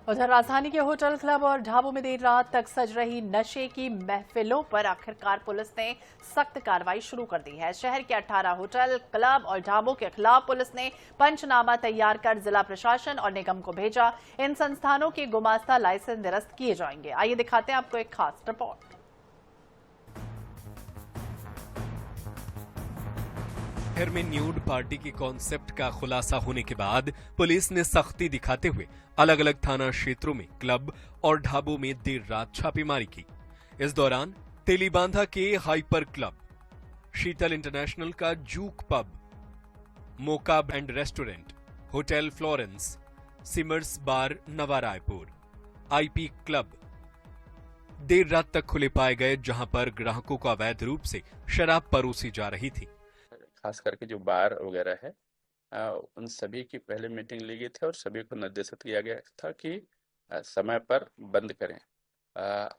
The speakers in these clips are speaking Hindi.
उधर राजधानी के होटल, क्लब और ढाबों में देर रात तक सज रही नशे की महफिलों पर आखिरकार पुलिस ने सख्त कार्रवाई शुरू कर दी है। शहर के 18 होटल, क्लब और ढाबों के खिलाफ पुलिस ने पंचनामा तैयार कर जिला प्रशासन और निगम को भेजा। इन संस्थानों के गुमास्ता लाइसेंस निरस्त किए जाएंगे। आइए दिखाते हैं आपको एक खास रिपोर्ट। शहर में न्यूड पार्टी की कॉन्सेप्ट का खुलासा होने के बाद पुलिस ने सख्ती दिखाते हुए अलग अलग थाना क्षेत्रों में क्लब और ढाबों में देर रात छापेमारी की। इस दौरान तेलीबांधा के हाइपर क्लब, शीतल इंटरनेशनल का Zouk pub, Mocha and restaurant, hotel Florence, Simmers bar Nava Raipur, IP club देर रात तक खुले पाए गए, जहां पर ग्राहकों को अवैध रूप से शराब परोसी जा रही थी। खास करके जो बार वगैरह है उन सभी की पहले मीटिंग ली गई थी और सभी को निर्देशित किया गया था कि समय पर बंद करें।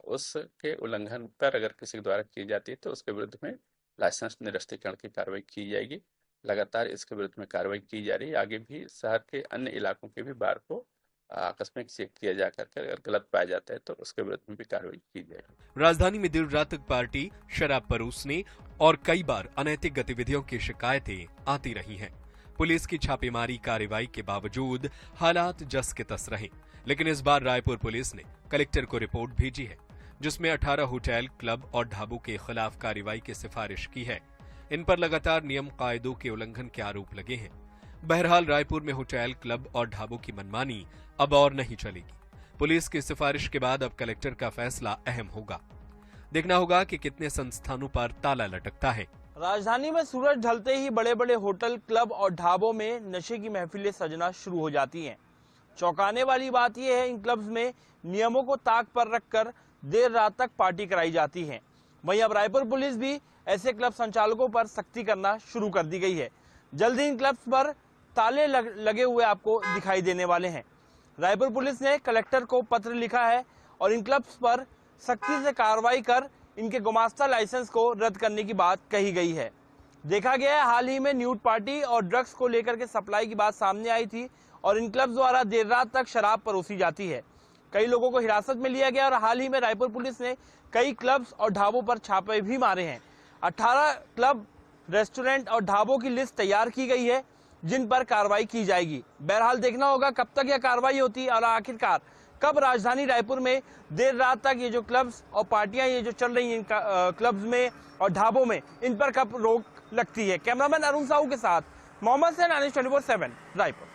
उसके उल्लंघन पर अगर किसी द्वारा की जाती है तो उसके विरुद्ध में लाइसेंस निरस्तीकरण की कार्रवाई की जाएगी। लगातार इसके विरुद्ध में कार्रवाई की जा रही है। आगे भी शहर के अन्य इलाकों के भी बार को आकस्मिक चेक किया जा करके अगर गलत पाया जाता है तो उसके विरुद्ध में भी कार्रवाई की जाएगी। राजधानी में देर रात तक पार्टी, शराब परोसने और कई बार अनैतिक गतिविधियों की शिकायतें आती रही हैं। पुलिस की छापेमारी कार्रवाई के बावजूद हालात जस के तस रहे, लेकिन इस बार रायपुर पुलिस ने कलेक्टर को रिपोर्ट भेजी है, जिसमें 18 होटल, क्लब और ढाबों के खिलाफ कार्रवाई की सिफारिश की है। इन पर लगातार नियम कायदों के उल्लंघन के आरोप लगे हैं। बहरहाल रायपुर में होटल, क्लब और ढाबों की मनमानी अब और नहीं चलेगी। पुलिस की सिफारिश के बाद अब कलेक्टर का फैसला अहम होगा। देखना होगा कि कितने संस्थानों पर ताला लटकता है। राजधानी में सूरज ढलते ही बड़े बड़े होटल, क्लब और ढाबों में नशे की महफिलें सजना शुरू हो जाती हैं। चौंकाने वाली बात यह है, इन क्लब्स में नियमों को ताक पर रखकर देर रात तक पार्टी कराई जाती है। वहीं अब रायपुर पुलिस भी ऐसे क्लब संचालकों पर सख्ती करना शुरू कर दी गई है। जल्द ही इन क्लब्स पर ताले लगे हुए आपको दिखाई देने वाले हैं। रायपुर पुलिस ने कलेक्टर को पत्र लिखा है और इन क्लब्स पर सख्ती से कार्रवाई कर इनके गुमास्ता लाइसेंस को रद्द करने की बात कही गई है। देखा गया है, हाल ही में न्यूड पार्टी और ड्रग्स को लेकर के सप्लाई की बात सामने आई थी और इन क्लब्स द्वारा देर रात तक शराब परोसी जाती है। कई लोगों को हिरासत में लिया गया और हाल ही में रायपुर पुलिस ने कई क्लब्स और ढाबों पर छापे भी मारे हैं। 18 क्लब, रेस्टोरेंट और ढाबों की लिस्ट तैयार की गई है, जिन पर कार्रवाई की जाएगी। बहरहाल देखना होगा कब तक यह कार्रवाई होती है और आखिरकार कब राजधानी रायपुर में देर रात तक ये जो क्लब्स और पार्टियां ये जो चल रही हैं क्लब्स में और ढाबों में, इन पर कब रोक लगती है। कैमरामैन अरुण साहू के साथ मोहम्मद सैन, 24/7 रायपुर।